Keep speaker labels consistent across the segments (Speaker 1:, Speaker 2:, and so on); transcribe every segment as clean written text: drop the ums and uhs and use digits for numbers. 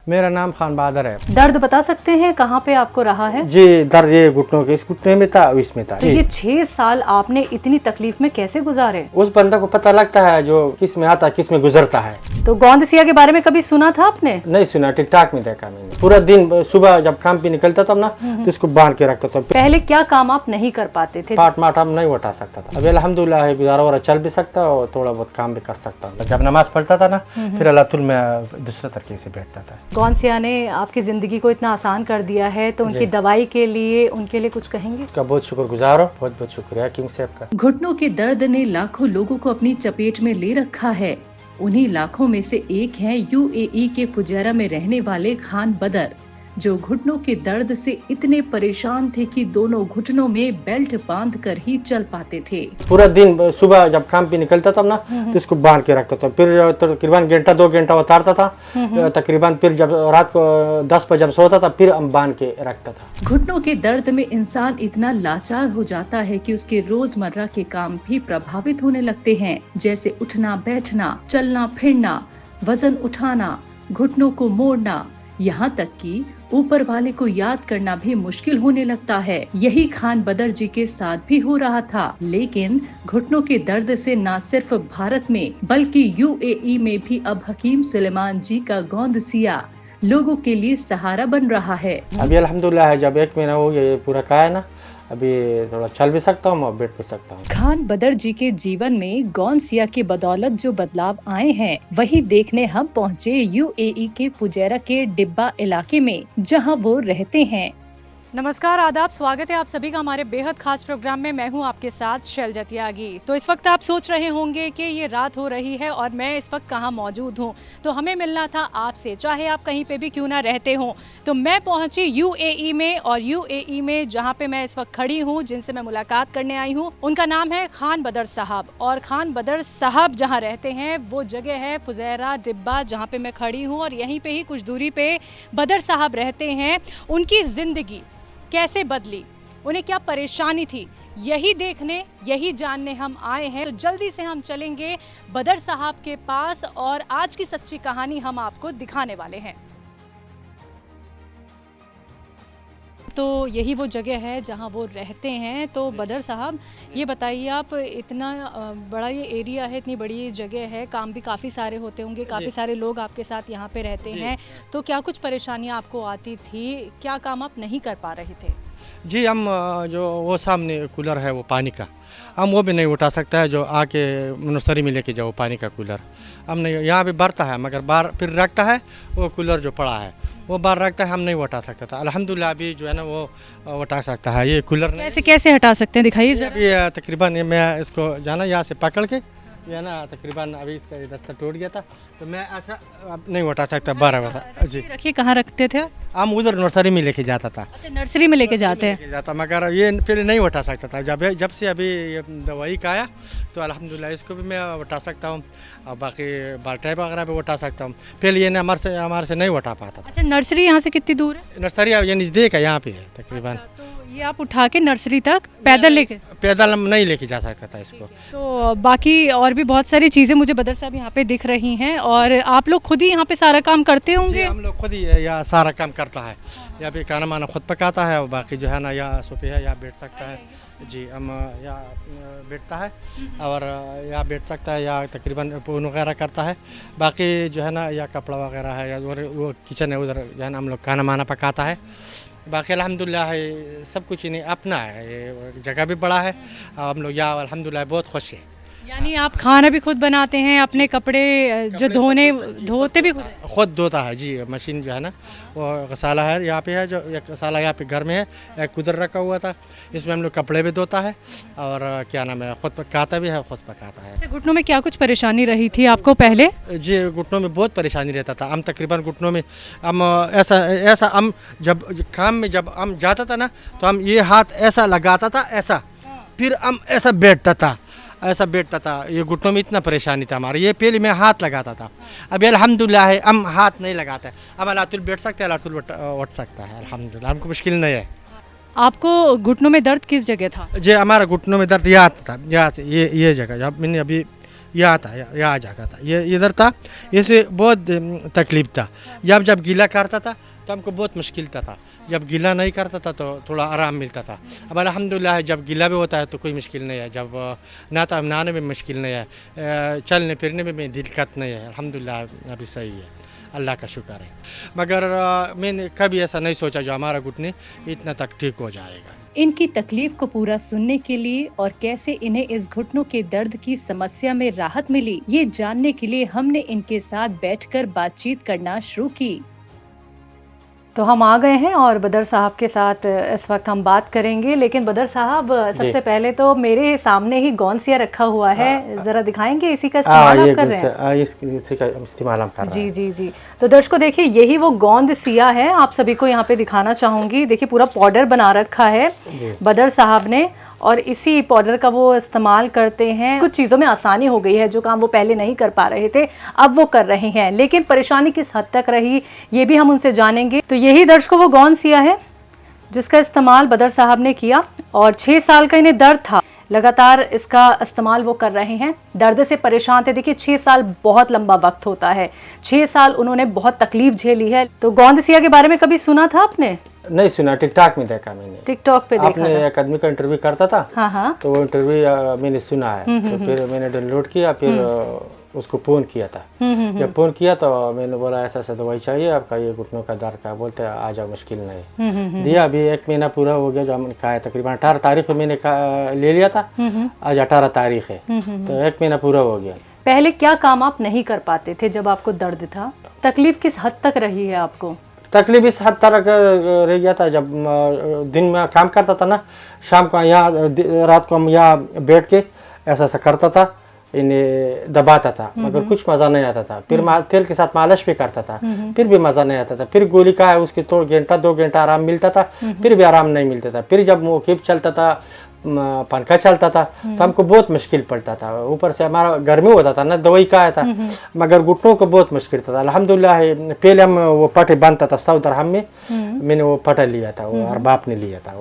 Speaker 1: मेरा नाम खान बहादुर है।
Speaker 2: दर्द बता सकते हैं कहाँ पे आपको रहा है?
Speaker 1: जी, दर्द ये घुटनों के, इस घुटने में था, इसमें था।
Speaker 2: तो ये 6 साल आपने इतनी तकलीफ में कैसे गुजारे?
Speaker 1: उस बंदा को पता लगता है जो किस में आता, किस में गुजरता है।
Speaker 2: तो गोंदसिया के बारे में कभी सुना था आपने?
Speaker 1: नहीं सुना, टिकटॉक में देखा मैंने। पूरा दिन सुबह जब काम पे निकलता था ना, तो इसको बांध के रखता था।
Speaker 2: पहले क्या काम आप नहीं कर पाते थे?
Speaker 1: पाट माट हम नहीं उठा सकता था। अभी अल्हम्दुलिल्लाह है, गुजारा वगैरह चल भी सकता और थोड़ा बहुत काम भी कर सकता हूँ। जब नमाज पढ़ता था ना, फिर अल्लाह में दूसरे तरीके से बैठता था।
Speaker 2: गोंदसिया ने आपकी जिंदगी को इतना आसान कर दिया है, तो उनकी दवाई के लिए उनके लिए कुछ कहेंगे?
Speaker 1: उसका बहुत शुक्रगुजार हो, बहुत बहुत शुक्रिया किंग साहब का।
Speaker 3: घुटनों के दर्द ने लाखों लोगों को अपनी चपेट में ले रखा है। उन्हीं लाखों में से एक हैं यूएई के फुजैरा में रहने वाले खान बदर, जो घुटनों के दर्द से इतने परेशान थे कि दोनों घुटनों में बेल्ट बांधकर ही चल पाते थे।
Speaker 1: पूरा दिन सुबह जब काम पे निकलता था ना, तो इसको बांध के रखता था। फिर तकरीबन घंटा 2 घंटा उतारता था तकरीबन। फिर जब रात को 10 बजे जब सोता था, फिर हम बांध के रखता था।
Speaker 3: घुटनों के दर्द में इंसान इतना लाचार हो जाता है कि उसके रोजमर्रा के काम भी प्रभावित होने लगते हैं, जैसे उठना बैठना, चलना फिरना, वजन उठाना, घुटनों को मोड़ना, यहाँ तक कि ऊपर वाले को याद करना भी मुश्किल होने लगता है। यही खान बदर जी के साथ भी हो रहा था। लेकिन घुटनों के दर्द से न सिर्फ भारत में बल्कि यूएई में भी अब हकीम सुलेमान जी का गोंदसिया लोगों के लिए सहारा बन रहा है।
Speaker 1: अभी अल्हम्दुलिल्लाह है, जब 1 महीना हो गया ये पूरा का है ना, अभी थोड़ा चल भी सकता हूँ और बैठ भी सकता हूँ।
Speaker 3: खान बदर जी के जीवन में गोंदसिया के बदौलत जो बदलाव आए हैं, वही देखने हम पहुँचे यूएई के फुजैरा के डिब्बा इलाके में, जहाँ वो रहते हैं।
Speaker 2: नमस्कार, आदाब, स्वागत है आप सभी का हमारे बेहद खास प्रोग्राम में। मैं हूं आपके साथ शैलजा त्यागी। तो इस वक्त आप सोच रहे होंगे कि ये रात हो रही है और मैं इस वक्त कहां मौजूद हूं। तो हमें मिलना था आपसे, चाहे आप कहीं पे भी क्यों ना रहते हो। तो मैं पहुंची यूएई में, और यूएई में जहां पे मैं इस वक्त खड़ी हूं, जिनसे मैं मुलाकात करने आई हूं, उनका नाम है खान बदर साहब। और खान बदर साहब जहाँ रहते हैं वो जगह है फुजैरा डिब्बा, जहाँ पे मैं खड़ी हूँ, और यहीं पे ही कुछ दूरी पे बदर साहब रहते हैं। उनकी जिंदगी कैसे बदली, उन्हें क्या परेशानी थी, यही देखने, यही जानने हम आए हैं। तो जल्दी से हम चलेंगे बदर साहब के पास और आज की सच्ची कहानी हम आपको दिखाने वाले हैं। तो यही वो जगह है जहां वो रहते हैं। तो बदर साहब, ये बताइए, आप इतना बड़ा ये एरिया है, इतनी बड़ी जगह है, काम भी काफ़ी सारे होते होंगे, काफ़ी सारे लोग आपके साथ यहाँ पे रहते हैं, तो क्या कुछ परेशानियाँ आपको आती थी? क्या काम आप नहीं कर पा रहे थे?
Speaker 1: जी, हम जो वो सामने कूलर है वो पानी का, हम वो भी नहीं उठा सकता है। जो आके नर्सरी में लेके जाओ पानी का कूलर, हम नहीं, यहाँ पे भरता है मगर बाहर फिर रखता है। वो कूलर जो पड़ा है वो बाहर रखता है, हम नहीं उठा सकता था। अल्हम्दुलिल्लाह अभी जो है ना वो उठा सकता है। ये कूलर
Speaker 2: कैसे कैसे हटा सकते हैं, दिखाइए ज़रा।
Speaker 1: अभी तकरीबन मैं इसको जाना यहाँ से पकड़ के, ये ना तकरीबन अभी इसका दस्ता टूट गया था, तो मैं ऐसा अब नहीं उठा सकता। 12 बजे जी
Speaker 2: रखिए, कहाँ रखते थे?
Speaker 1: हम उधर नर्सरी में लेके जाता था।
Speaker 2: अच्छा, नर्सरी में लेके जाते हैं।
Speaker 1: जाता, मगर ये फिर नहीं उठा सकता था। जब से अभी ये दवाई का आया तो अल्हम्दुलिल्लाह इसको भी मैं उठा सकता हूँ, और बाकी बाल्टी वगैरह भी उठा सकता हूँ। पहले ये हमारे से नहीं उठा पाता था।
Speaker 2: अच्छा, नर्सरी यहाँ से कितनी दूर है?
Speaker 1: नर्सरी ये नज़दीक है, यहाँ पे है तकरीबन।
Speaker 2: ये आप उठा के नर्सरी तक पैदल लेके?
Speaker 1: पैदल हम नहीं लेके जा सकता था इसको।
Speaker 2: तो बाकी और भी बहुत सारी चीज़ें मुझे बदर साहब यहाँ पे दिख रही हैं, और आप लोग खुद ही यहाँ पे सारा काम करते होंगे?
Speaker 1: हम लोग खुद ही यहाँ सारा काम करता है। यहाँ पे खाना माना खुद पकाता है, और बाकी जो है ना यहाँ सोफे है, यहाँ बैठ सकता है। जी, हम यहाँ बैठता है और यहाँ बैठ सकता है, या तकरीबन फ़ोन वगैरह करता है। बाकी जो है ना यहाँ कपड़ा वगैरह है, या वो किचन है उधर जो है ना हम लोग खाना माना पकाता है। बाकी अल्हम्दुलिल्लाह सब कुछ इन्हें अपना है, ये जगह भी बड़ा है। हम लोग यहाँ अल्हम्दुलिल्लाह बहुत खुश हैं।
Speaker 2: यानी आप खाना भी खुद बनाते हैं, अपने कपड़े जो धोते भी
Speaker 1: खुद धोता है जी। मशीन जो है ना वो गसाला है यहाँ पे है, जो एक गसाला यहाँ पे घर में है, एक उधर रखा हुआ था, इसमें हम लोग कपड़े भी धोता है, और क्या नाम है खुद पकाता भी है, खुद पकाता है।
Speaker 2: घुटनों में क्या कुछ परेशानी रही थी आपको पहले?
Speaker 1: जी, घुटनों में बहुत परेशानी रहता था। हम तकरीबन घुटनों में हम ऐसा हम जब काम में जब हम जाता था ना, तो हम ये हाथ ऐसा लगाता था, ऐसा, फिर हम ऐसा बैठता था, ऐसा बैठता था। ये घुटनों में इतना परेशानी था हमारे। ये पहले मैं हाथ लगाता था, अभी अल्हम्दुलिल्लाह है हम हाथ नहीं लगाते। अब अल्लाह बैठ सकते हैं, अल्लाह उठ सकता है, अल्हम्दुलिल्लाह हमको मुश्किल नहीं है।
Speaker 2: आपको घुटनों में दर्द किस जगह था?
Speaker 1: जी, हमारा घुटनों में दर्द यहाँ था, यहाँ से ये जगह जब मैंने अभी यह आता यह आ जाता था, ये इधर था, इससे बहुत तकलीफ था। जब गीला करता था तो हमको बहुत मुश्किल था, जब गीला नहीं करता था तो थोड़ा आराम मिलता था। अब अल्हम्दुलिल्लाह जब गीला भी होता है तो कोई मुश्किल नहीं है, जब नहाने में मुश्किल नहीं है, चलने फिरने में भी दिक्कत नहीं है। अल्हम्दुलिल्लाह अभी सही है, अल्लाह का शुक्र है। मगर मैंने कभी ऐसा नहीं सोचा जो हमारा घुटने इतना तक ठीक हो जाएगा।
Speaker 3: इनकी तकलीफ को पूरा सुनने के लिए और कैसे इन्हें इस घुटनों के दर्द की समस्या में राहत मिली, ये जानने के लिए हमने इनके साथ बैठकर बातचीत करना शुरू की।
Speaker 2: तो हम आ गए हैं और बदर साहब के साथ इस वक्त हम बात करेंगे। लेकिन बदर साहब, सबसे पहले तो मेरे सामने ही गोंसिया रखा हुआ है, जरा दिखाएंगे इसी का इस्तेमाल आप कर रहे हैं?
Speaker 1: इसी का इस्तेमाल हम कर रहे हैं।
Speaker 2: जी जी जी। तो दर्शकों देखिए, यही वो गोंद सिया है, आप सभी को यहाँ पे दिखाना चाहूंगी। देखिए पूरा पाउडर बना रखा है बदर साहब ने, और इसी पाउडर का वो इस्तेमाल करते हैं। कुछ चीज़ों में आसानी हो गई है, जो काम वो पहले नहीं कर पा रहे थे अब वो कर रहे हैं, लेकिन परेशानी किस हद तक रही ये भी हम उनसे जानेंगे। तो यही दर्शकों वो गोंद सिया है जिसका इस्तेमाल बदर साहब ने किया, और 6 साल का इन्हें दर्द था, लगातार इसका इस्तेमाल वो कर रहे हैं। दर्द से परेशान थे। देखिए 6 साल बहुत लंबा वक्त होता है, 6 साल उन्होंने बहुत तकलीफ झेली है। तो गोंद सिया के बारे में कभी सुना था आपने?
Speaker 1: नहीं सुना, टिकटॉक में देखा मैंने।
Speaker 2: टिकटॉक पे देखा
Speaker 1: आपने एक आदमी का इंटरव्यू करता था।
Speaker 2: हाँ हाँ।
Speaker 1: तो वो इंटरव्यू मैंने सुना है, तो फिर मैंने डाउनलोड किया, फिर उसको फोन किया था। जब फोन किया तो मैंने बोला ऐसा ऐसा दवाई चाहिए आपका, ये घुटनों का दर्द का, बोलते आ जाओ मुश्किल नहीं। दिया, अभी 1 महीना पूरा हो गया जो हमने कहा है। तकरीबन 18 तारीख को मैंने ले लिया था, आज 18 तारीख है, तो 1 महीना पूरा हो गया।
Speaker 2: पहले क्या काम आप नहीं कर पाते थे जब आपको दर्द था? तकलीफ किस हद तक रही है आपको?
Speaker 1: तकलीफ इस हद तक रह गया था, जब दिन में काम करता था ना, शाम को यहाँ रात को हम यहाँ बैठ के ऐसा ऐसा करता था, इन्हें दबाता था, मगर कुछ मज़ा नहीं आता था। फिर तेल के साथ मालिश भी करता था, फिर भी मज़ा नहीं आता था। फिर गोली का है उसके 2 घंटा आराम मिलता था, फिर भी आराम नहीं मिलता था। फिर जब मुकीब चलता था, पंखा चलता था, तो हमको बहुत मुश्किल पड़ता था। ऊपर से हमारा गर्मी होता था ना, दवाई का आया था, मगर घुटनों को बहुत मुश्किल था। अल्हम्दुलिल्लाह पहले हम वो पटे बांधता था सऊदी अरब में, मैंने वो पटा लिया था, वो और बाप ने लिया था,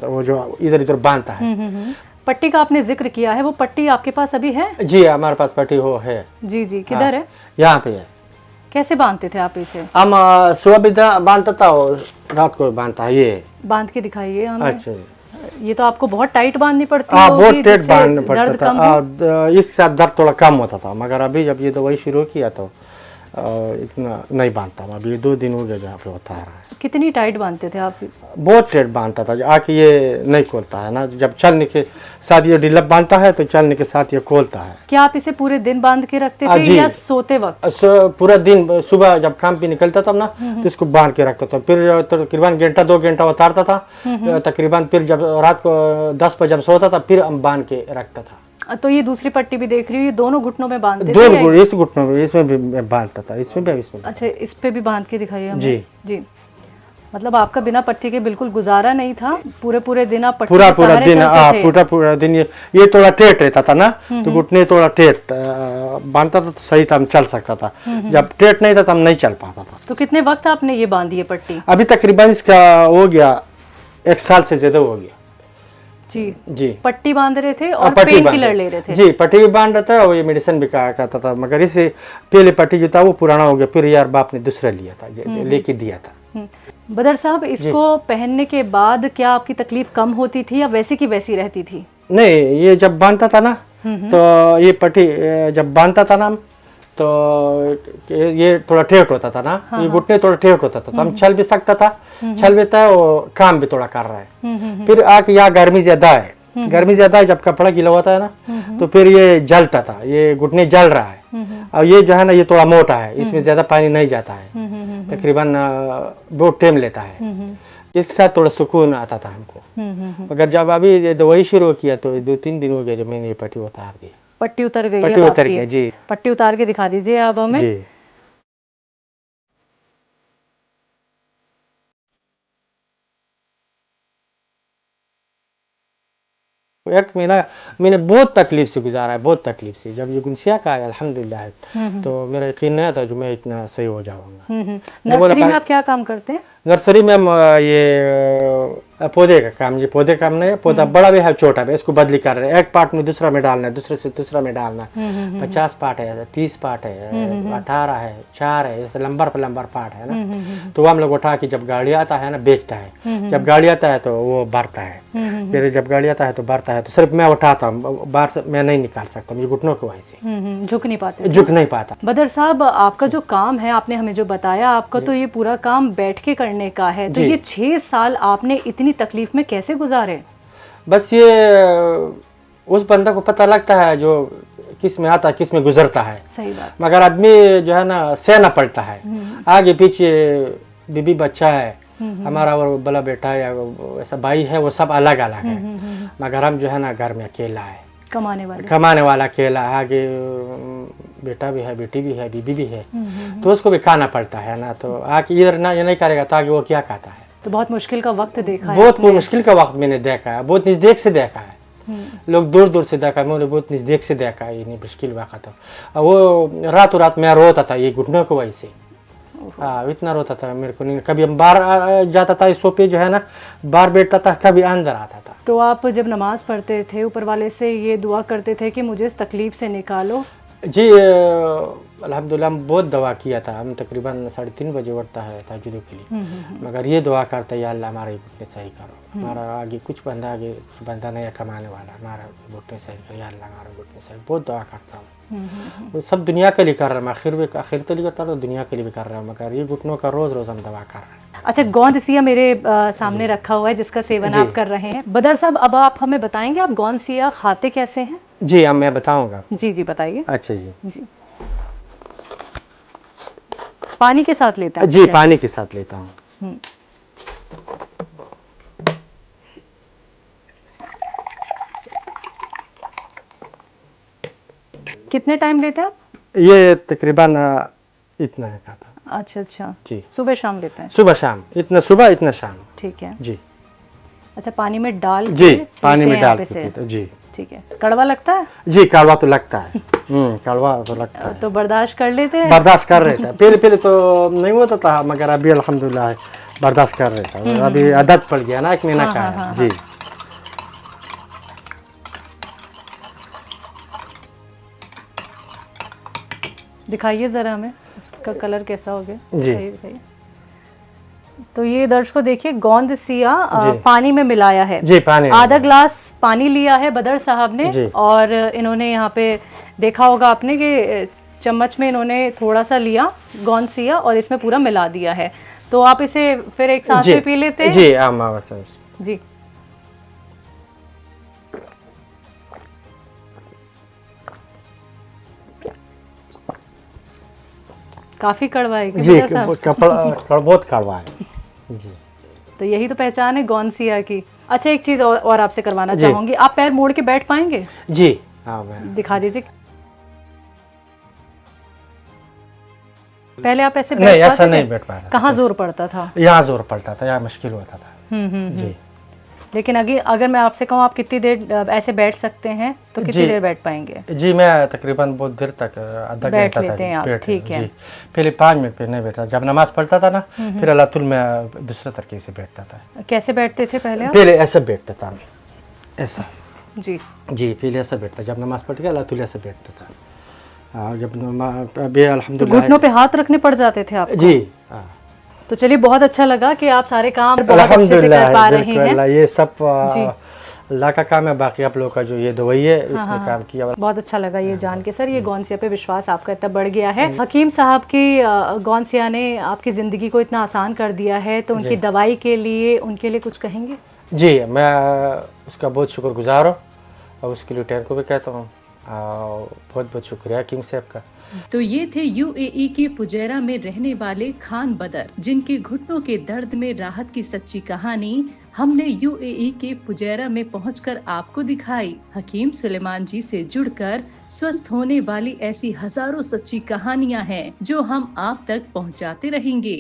Speaker 1: वो जो इधर उधर बांधता है।
Speaker 2: पट्टी का आपने जिक्र किया है, वो पट्टी आपके पास अभी है?
Speaker 1: जी हमारे पास पट्टी हो है।
Speaker 2: जी जी, किधर है?
Speaker 1: यहाँ पे है।
Speaker 2: कैसे बांधते थे आप इसे?
Speaker 1: हम सुबह भी बांधता था और रात को बांधता है। ये
Speaker 2: बांध के दिखाइए हमें।
Speaker 1: अच्छा,
Speaker 2: ये तो आपको बहुत टाइट बांधनी पड़ती
Speaker 1: है। बहुत
Speaker 2: होगी,
Speaker 1: टाइट बांधना पड़ता
Speaker 2: था।
Speaker 1: इसके साथ दर्द थोड़ा कम होता था, मगर अभी जब ये दवाई शुरू किया तो इतना नहीं बांधता। अभी 2 दिन हो गए जहाँ पे होता है।
Speaker 2: कितनी टाइट बांधते थे आप?
Speaker 1: बहुत टाइट बांधता था, आके ये नहीं खोलता है ना, जब चलने के साथ ये ढीला बांधता है तो चलने के साथ ये खोलता है।
Speaker 2: क्या आप इसे पूरे दिन बांध के रखते थे या सोते वक्त?
Speaker 1: पूरा दिन, सुबह जब काम पे निकलता था ना तो इसको बांध के रखता था, फिर तकरीबन 1-2 घंटा उतारता था तकरीबन, फिर जब रात को 10 बजे जब सोता था फिर हम बांध के रखता था।
Speaker 2: तो ये दूसरी पट्टी भी देख रही हूँ, दोनों घुटनों में बांधते थे?
Speaker 1: इस घुटनों में, इसमें भी बांधता था, इसमें भी इसमें।
Speaker 2: अच्छा, इस पे भी बांध के दिखाइए हमें।
Speaker 1: जी
Speaker 2: जी। मतलब आपका बिना पट्टी के बिल्कुल गुजारा नहीं था? पूरे दिन आप पट्टी
Speaker 1: पूरा
Speaker 2: के सहारे
Speaker 1: दिन,
Speaker 2: चलते थे?
Speaker 1: पूरा दिन ये थोड़ा टेढ़ रहता था ना, तो घुटने थोड़ा टेढ़ बांधता था तो सही था, हम चल सकता था। जब टेढ़ नहीं था तो हम नहीं चल पाता था।
Speaker 2: तो कितने वक्त आपने ये बांधी है पट्टी?
Speaker 1: अभी तकरीबन इसका हो गया 1 साल से ज्यादा हो गया।
Speaker 2: जी
Speaker 1: जी।
Speaker 2: पट्टी बांध रहे थे और पेन किलर ले रहे थे?
Speaker 1: जी, पट्टी भी बांध रहा था और ये मेडिसिन भी करता था, मगर इससे पहले पट्टी जो था वो पुराना हो गया, फिर यार बाप ने दूसरा लिया था, लेके दिया था।
Speaker 2: बदर साहब, इसको पहनने के बाद क्या आपकी तकलीफ कम होती थी या वैसी की वैसी रहती थी?
Speaker 1: नहीं, ये जब बांधता था ना, तो ये पट्टी जब बांधता था ना तो ये थोड़ा टेढ़ होता था ना, ये घुटने थोड़ा टेढ़ होता था, तो हम चल भी सकता था, चल भी था, और काम भी थोड़ा कर रहा है। फिर आके यहाँ गर्मी ज्यादा है, गर्मी ज्यादा है, जब कपड़ा गीला होता है ना तो फिर ये जलता था, ये घुटने जल रहा है। और ये जो है ना, ये थोड़ा मोटा है, इसमें ज्यादा पानी नहीं जाता है, तकरीबन बहुत टाइम लेता है, इसके साथ थोड़ा सुकून आता था हमको। मगर जब अभी ये दवाई शुरू किया तो 2-3 दिन हो गए जब मैंने ये पट्टी उतार दी।
Speaker 2: पट्टी उतर गई?
Speaker 1: पट्टी उतर गई जी।
Speaker 2: पट्टी उतार के दिखा दीजिए आप हमें।
Speaker 1: जी। एक महीना मैंने बहुत तकलीफ से गुजारा है, बहुत तकलीफ से। जब ये गुंसिया का है अल्हम्दुलिल्लाह तो मेरा यकीन नहीं था जो मैं इतना सही हो जाऊंगा।
Speaker 2: नर्सरी में आप क्या काम करते हैं?
Speaker 1: नर्सरी में पौधे का काम, ये पौधे काम नहीं है, पौधा बड़ा भी है छोटा भी, इसको बदली कर रहे हैं, एक पार्ट में दूसरा में डालना है, दूसरे से दूसरा में डालना है। 50 पार्ट है, 30 पार्ट है, 18 है, 4 है, जैसे लंबर पर लंबर पार्ट है ना। तो वो हम लोग उठा के जब गाड़ी आता है ना बेचता है, जब गाड़ी आता है तो वो भरता है, फिर जब गाड़ी आता है तो भरता है। तो सिर्फ मैं उठाता हूँ, बाहर से मैं नहीं निकाल सकता, ये घुटनों की वजह से
Speaker 2: झुक नहीं पाते।
Speaker 1: झुक नहीं पाता।
Speaker 2: बदर साहब, आपका जो काम है, आपने हमें जो बताया, आपका तो ये पूरा काम बैठ के करने का है, तो ये 6 साल आपने इतनी तकलीफ में कैसे गुजारे?
Speaker 1: बस ये उस बंदा को पता लगता है जो किस में आता है, किस में गुजरता है।
Speaker 2: सही बात।
Speaker 1: मगर आदमी जो है ना सहना पड़ता है, आगे पीछे बीबी बच्चा है हमारा, और बड़ा बेटा या ऐसा भाई है, वो सब अलग अलग है। मगर हम जो है ना घर में अकेला है, कमाने वाला अकेला, आगे बेटा भी है, बेटी भी है, बीबी भी है, तो उसको भी खाना पड़ता है ना। तो आगे इधर ना ये नहीं करेगा तो आगे वो क्या खाता है।
Speaker 2: तो बहुत मुश्किल का वक्त देखा है,
Speaker 1: बहुत मुश्किल का वक्त मैंने देखा है, बहुत नजदीक से देखा है, लोग दूर दूर से देखा है, मैंने बहुत नजदीक से देखा है। ये मुश्किल वक्त था, वो रातों रात मैं रोता था ये घुटनों की वजह से। हाँ, इतना रोता था मेरे को नहीं, कभी हम बाहर जाता था, इस सोफे जो है ना बाहर बैठता था, कभी अंदर आता था।
Speaker 2: तो आप जब नमाज पढ़ते थे, ऊपर वाले से ये दुआ करते थे कि मुझे इस तकलीफ से निकालो?
Speaker 1: जी अल्हम्दुलिल्लाह हम बहुत दुआ किया था। हम तकरीबन 3:30 बजे उठता है तहज्जुद के लिए, मगर ये दुआ करता है, या अल्लाह हमारे घुटने सही करो, हमारा आगे कुछ बंदा नहीं है कमाने वाला, हमारा घुटने सही करो, या अल्लाह हमारा घुटने सही। बहुत दुआ करता हूँ, वो सब दुनिया के लिए कर रहा हूँ, आखिर के लिए करता हूँ, दुनिया के लिए भी कर रहा हूँ, मगर ये घुटनों का रोज़ रोज़ हम दुआ कर रहे हैं।
Speaker 2: अच्छा, गोंद सिया मेरे सामने रखा हुआ है जिसका सेवन आप कर रहे हैं। बदर साहब, अब आप हमें बताएंगे आप गोंद सिया खाते कैसे हैं?
Speaker 1: जी अब मैं बताऊंगा।
Speaker 2: जी जी बताइए।
Speaker 1: अच्छा जी।
Speaker 2: पानी के साथ लेता है?
Speaker 1: जी पानी के साथ लेता हूँ।
Speaker 2: कितने टाइम लेते हैं आप?
Speaker 1: ये तकरीबन इतना है खाता।
Speaker 2: अच्छा अच्छा
Speaker 1: जी।
Speaker 2: सुबह शाम लेते हैं?
Speaker 1: सुबह शाम, इतना सुबह इतना शाम।
Speaker 2: ठीक है
Speaker 1: जी।
Speaker 2: अच्छा, पानी में डाल के
Speaker 1: जी पानी में डाल
Speaker 2: के
Speaker 1: के जी।
Speaker 2: ठीक है। कड़वा लगता है?
Speaker 1: जी कड़वा तो लगता है। कड़वा तो लगता है।
Speaker 2: तो बर्दाश्त कर लेते हैं?
Speaker 1: बर्दाश्त कर रहे थे, पहले तो नहीं होता था, मगर अभी अल्हम्दुलिल्लाह बर्दाश्त कर रहे थे, अभी आदत पड़ गया ना, 1 महीना का है। जी।
Speaker 2: दिखाइए जरा हमें, इसका कलर कैसा हो गया।
Speaker 1: जी।
Speaker 2: दिखाइए। तो ये दर्शकों देखिए, गोंद सिया पानी में मिलाया है।
Speaker 1: जी पानी,
Speaker 2: आधा ग्लास पानी लिया है बदर साहब ने, और इन्होंने यहाँ पे देखा होगा आपने कि चम्मच में इन्होंने थोड़ा सा लिया गोंद सिया और इसमें पूरा मिला दिया है। तो आप इसे फिर एक सांस में पी लेते हैं?
Speaker 1: जी
Speaker 2: जी। काफी कड़वा है
Speaker 1: जी, बहुत कड़वा है जी।
Speaker 2: तो यही तो पहचान है गोंद सिया की। अच्छा, एक चीज और आपसे करवाना चाहूंगी, आप पैर मोड़ के बैठ पाएंगे?
Speaker 1: जी हाँ,
Speaker 2: दिखा दीजिए। पहले आप ऐसे
Speaker 1: नहीं, ऐसा नहीं बैठ पा रहा।
Speaker 2: कहाँ जोर पड़ता था?
Speaker 1: यहाँ जोर पड़ता था, यहाँ मुश्किल होता था। जी।
Speaker 2: लेकिन अगर मैं आपसे कहूँ आप कितनी देर ऐसे बैठ सकते हैं, तो कितनी देर बैठ पाएंगे?
Speaker 1: जी मैं तकरीबन बहुत देर तक, आधा
Speaker 2: बैठ
Speaker 1: घंटा
Speaker 2: लेते हैं आप? ठीक है।
Speaker 1: पहले 5 मिनट पे नहीं बैठा, जब नमाज पढ़ता था ना फिर अल्लाह में दूसरे तरीके से बैठता था।
Speaker 2: कैसे बैठते थे पहले आप?
Speaker 1: पहले ऐसे बैठता था, ऐसा।
Speaker 2: जी
Speaker 1: जी पहले ऐसे बैठता, जब नमाज पढ़ के अल्लाह ऐसे बैठता था। जब अभी अल्हम्दुलिल्लाह
Speaker 2: घुटनों पे हाथ रखने पड़ जाते थे आपको?
Speaker 1: जी।
Speaker 2: तो चलिए, बहुत अच्छा लगा कि आप सारे काम बहुत अच्छे से कर पा रहे हैं।
Speaker 1: ये सब अल्लाह का काम है, बाकी आप लोगों का जो ये दवाई है उसने काम किया।
Speaker 2: बहुत अच्छा लगा ये जान के सर, ये गोंद सिया पे विश्वास आपका इतना बढ़ गया है। हकीम साहब की गोंद सिया ने आपकी ज़िंदगी को इतना आसान कर दिया है, तो उनकी दवाई के लिए, उनके लिए कुछ कहेंगे? जी
Speaker 1: मैं उसका बहुत शुक्रगुजार हूँ, और उसके लिए टैंक को भी कहता हूँ, बहुत बहुत शुक्रिया हकीम साहब का।
Speaker 3: तो ये थे यूएई के फुजैरा में रहने वाले खान बदर, जिनके घुटनों के दर्द में राहत की सच्ची कहानी हमने यूएई के फुजैरा में पहुंचकर आपको दिखाई। हकीम सुलेमान जी से जुड़कर स्वस्थ होने वाली ऐसी हजारों सच्ची कहानियां हैं जो हम आप तक पहुंचाते रहेंगे।